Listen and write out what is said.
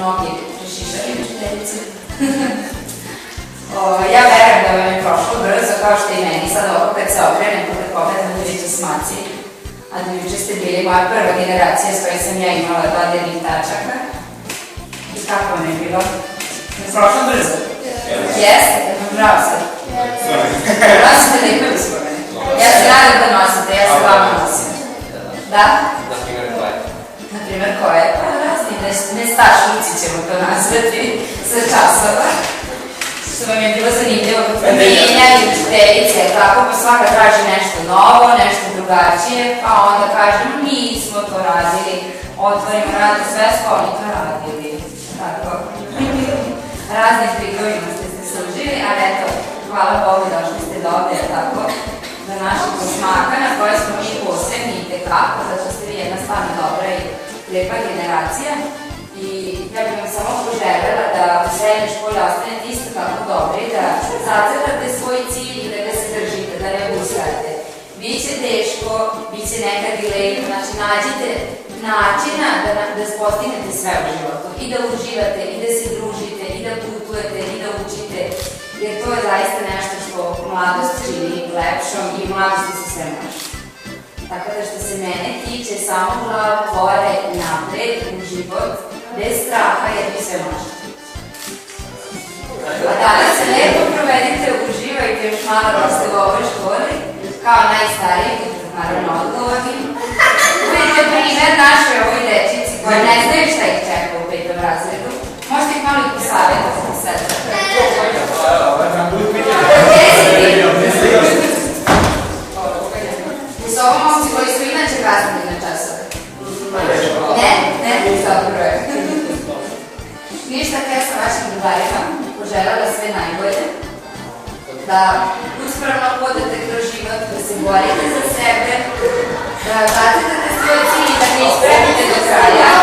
mnogi prešišali učiteljice. Ja verujem da vam je prošlo brzo, kao što i meni. Sad ovo kad se okrenem, kada pogledam da vidim smaci, a da juče ste bili moja prva generacija s kojoj sam ja imala dodirnih tačaka. I kako vam je bilo? Je prošlo brzo? Jeste? Bravo sad. Nosite lijepe uspomene. Ja se nadam da nosite, ja se vama nosim. Da? Na primjer koje? Na primjer koje? Pa razni, nestašnici ćemo to nazvati sa časova. Što vam je bilo zanimljivo kad smo mijenjali učiteljice, tako pa svaka traži nešto novo, nešto drugačije, pa onda kažemo nismo to radili, otvorimo radno svesko, oni to radili. Tako, raznih prigovima ste se služili, ali eto, hvala Bogu došli ste do ovde, tako, do našeg Košmaka, na koje smo mi posebni i tekako, zato ste vi jedna stvarno dobra i lepa generacija. I ja bih vam samo poželjela da u srednjoj školi ostanete isto tako dobri, da zacrtate svoj cilj i da ga se držite, da ne ustajete. Biće teško, biće nekad i lepo, znači nađite načina da postignete sve u životu. I da uživate, i da se družite, i da putujete, i da učite, jer to je zaista nešto što mladost čini lepšom i mladosti se sve može. Tako da što se mene tiče, samo glavu gore, napred, u život, bez straha, jer vi sve možete. A danas se lepo provedite, uživajte još malo da ste u ovoj školi, kao najstariji, naravno odgovorni. Vidite primjer našoj ovoj dečici koja ne znaju šta ih čeka u 5. razredu. Možete ih malo i posavjetati sad. Gdje si ti? S ovom momci koji su inače kasnili na časove. Ne? Ne? Dobro je. Ništa, kada sam vašim drugarima poželjala sve najbolje, da uspravno hodate kroz život, da se borite za sebe, da zacrtate svoj cilj i da ne ispravite do kraja.